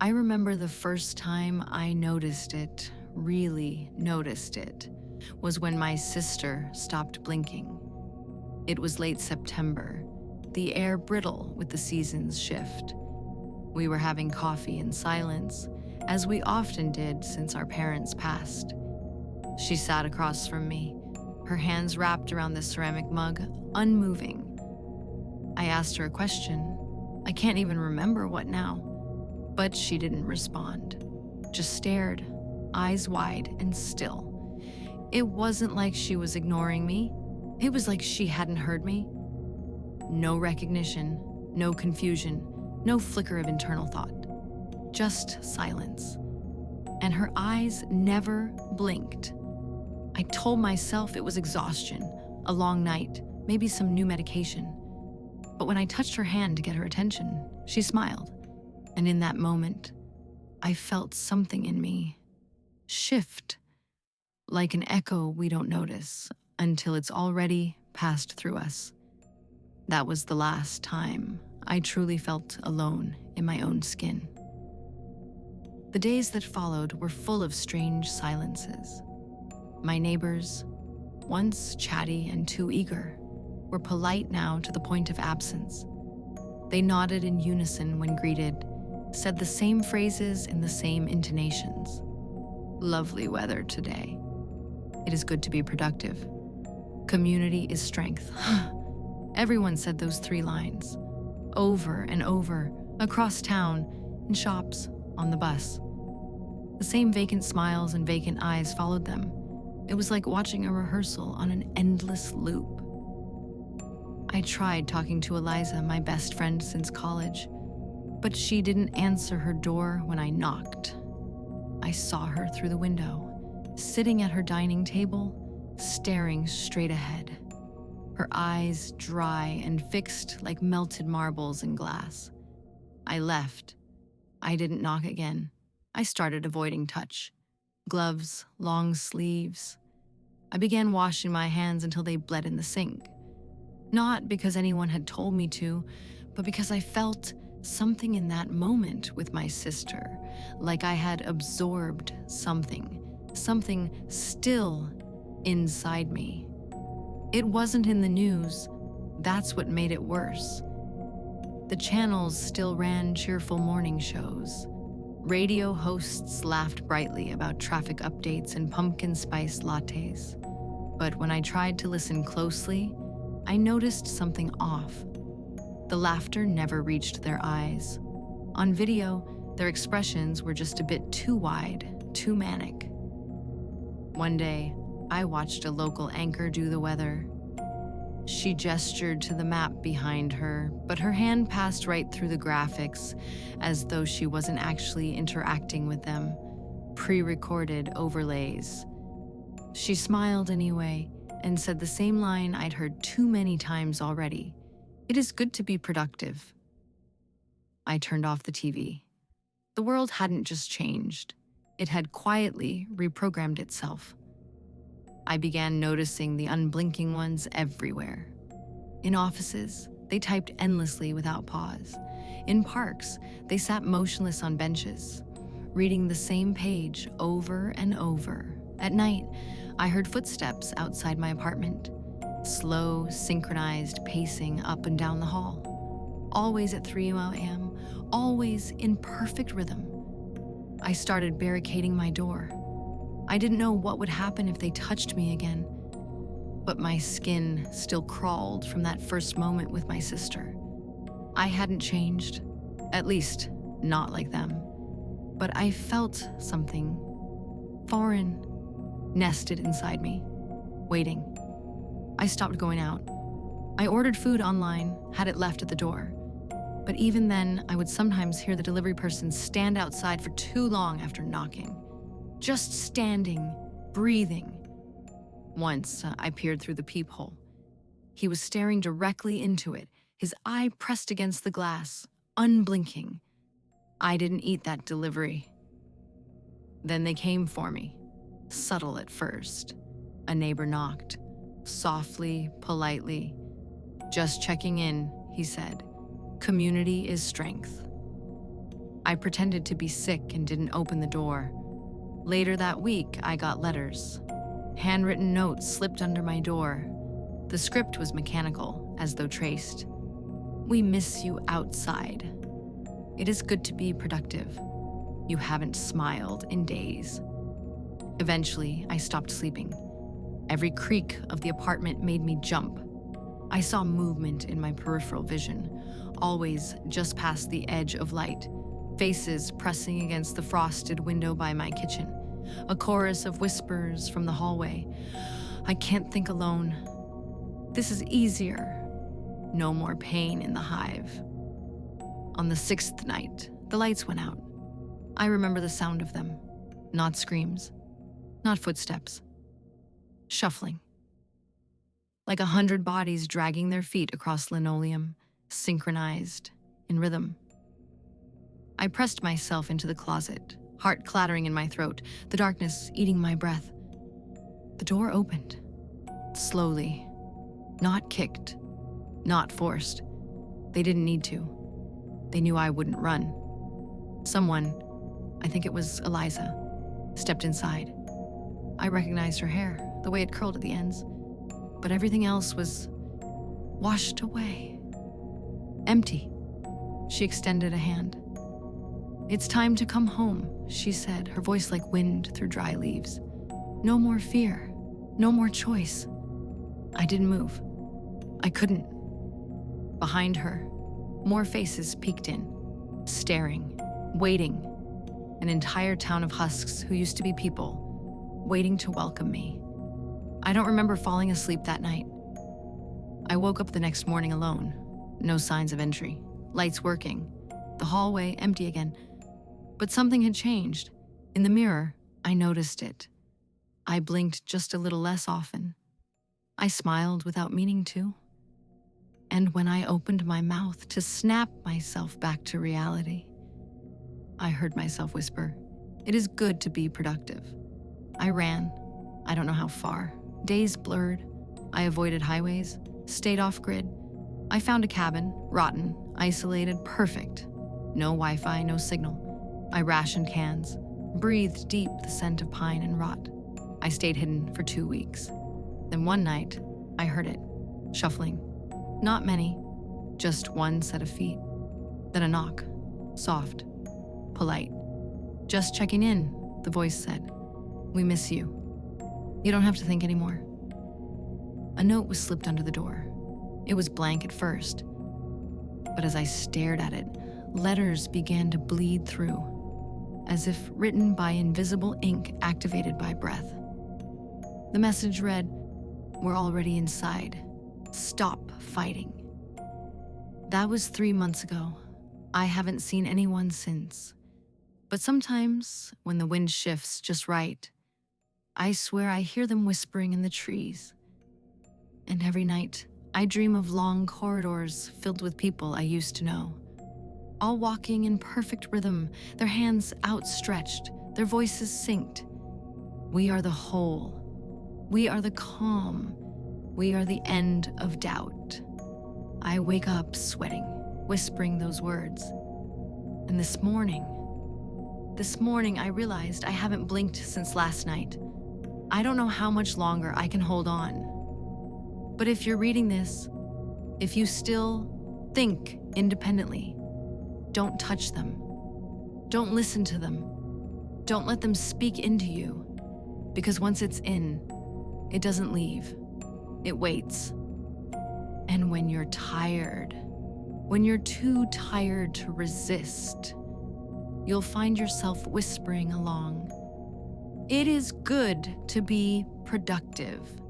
I remember the first time I noticed it, really noticed it, was when my sister stopped blinking. It was late September, the air brittle with the seasons shift. We were having coffee in silence, as we often did since our parents passed. She sat across from me, her hands wrapped around the ceramic mug, unmoving. I asked her a question. I can't even remember what now, but she didn't respond, just stared, eyes wide and still. It wasn't like she was ignoring me. It was like she hadn't heard me. No recognition, no confusion, no flicker of internal thought. Just silence. And her eyes never blinked. I told myself it was exhaustion, a long night, maybe some new medication. But when I touched her hand to get her attention, she smiled. And in that moment, I felt something in me shift, like an echo we don't notice until it's already passed through us. That was the last time I truly felt alone in my own skin. The days that followed were full of strange silences. My neighbors, once chatty and too eager, were polite now to the point of absence. They nodded in unison when greeted, said the same phrases in the same intonations. Lovely weather today. It is good to be productive. Community is strength. Everyone said those 3 lines, over and over, across town, in shops, on the bus. The same vacant smiles and vacant eyes followed them. It was like watching a rehearsal on an endless loop. I tried talking to Eliza, my best friend since college, but she didn't answer her door when I knocked. I saw her through the window, sitting at her dining table, staring straight ahead. Her eyes dry and fixed like melted marbles in glass. I left. I didn't knock again. I started avoiding touch. Gloves, long sleeves. I began washing my hands until they bled in the sink. Not because anyone had told me to, but because I felt something in that moment with my sister, like I had absorbed something still inside me. It wasn't in the news. That's what made it worse. The channels still ran cheerful morning shows. Radio hosts laughed brightly about traffic updates and pumpkin spice lattes. But when I tried to listen closely, I noticed something off. The laughter never reached their eyes. On video, their expressions were just a bit too wide, too manic. One day, I watched a local anchor do the weather. She gestured to the map behind her, but her hand passed right through the graphics, as though she wasn't actually interacting with them. Pre-recorded overlays. She smiled anyway, and said the same line I'd heard too many times already. It is good to be productive. I turned off the TV. The world hadn't just changed. It had quietly reprogrammed itself. I began noticing the unblinking ones everywhere. In offices, they typed endlessly without pause. In parks, they sat motionless on benches, reading the same page over and over. At night, I heard footsteps outside my apartment, slow, synchronized pacing up and down the hall, always at 3 a.m., always in perfect rhythm. I started barricading my door. I didn't know what would happen if they touched me again, but my skin still crawled from that first moment with my sister. I hadn't changed, at least not like them, but I felt something foreign nested inside me, waiting. I stopped going out. I ordered food online, had it left at the door. But even then, I would sometimes hear the delivery person stand outside for too long after knocking. Just standing, breathing. Once, I peered through the peephole. He was staring directly into it, his eye pressed against the glass, unblinking. I didn't eat that delivery. Then they came for me, subtle at first. A neighbor knocked, softly, politely. "Just checking in," he said. "Community is strength." I pretended to be sick and didn't open the door. Later that week, I got letters. Handwritten notes slipped under my door. The script was mechanical, as though traced. "We miss you outside. It is good to be productive. You haven't smiled in days." Eventually, I stopped sleeping. Every creak of the apartment made me jump. I saw movement in my peripheral vision, always just past the edge of light, faces pressing against the frosted window by my kitchen, a chorus of whispers from the hallway. "I can't think alone. This is easier. No more pain in the hive." On the 6th night, the lights went out. I remember the sound of them. Not screams, not footsteps. Shuffling. Like 100 bodies dragging their feet across linoleum, synchronized, in rhythm. I pressed myself into the closet, heart clattering in my throat, the darkness eating my breath. The door opened. Slowly. Not kicked. Not forced. They didn't need to. They knew I wouldn't run. Someone, I think it was Eliza, stepped inside. I recognized her hair, the way it curled at the ends, but everything else was washed away. Empty. She extended a hand. "It's time to come home," she said, her voice like wind through dry leaves. "No more fear. No more choice." I didn't move. I couldn't. Behind her, more faces peeked in, staring, waiting. An entire town of husks who used to be people, waiting to welcome me. I don't remember falling asleep that night. I woke up the next morning alone. No signs of entry. Lights working. The hallway empty again. But something had changed. In the mirror, I noticed it. I blinked just a little less often. I smiled without meaning to. And when I opened my mouth to snap myself back to reality, I heard myself whisper, "It is good to be productive." I ran. I don't know how far. Days blurred. I avoided highways, stayed off grid. I found a cabin, rotten, isolated, perfect. No Wi-Fi, no signal. I rationed cans, breathed deep the scent of pine and rot. I stayed hidden for 2 weeks. Then one night, I heard it, shuffling. Not many, just one set of feet. Then a knock, soft, polite. "Just checking in," the voice said. "We miss you. You don't have to think anymore." A note was slipped under the door. It was blank at first, but as I stared at it, letters began to bleed through, as if written by invisible ink activated by breath. The message read, "We're already inside. Stop fighting." That was 3 months ago. I haven't seen anyone since. But sometimes, when the wind shifts just right, I swear I hear them whispering in the trees. And every night, I dream of long corridors filled with people I used to know, all walking in perfect rhythm, their hands outstretched, their voices synced. We are the whole. We are the calm. We are the end of doubt. I wake up sweating, whispering those words. And this morning I realized I haven't blinked since last night. I don't know how much longer I can hold on. But if you're reading this, if you still think independently, don't touch them. Don't listen to them. Don't let them speak into you. Because once it's in, it doesn't leave. It waits. And when you're tired, when you're too tired to resist, you'll find yourself whispering along. It is good to be productive.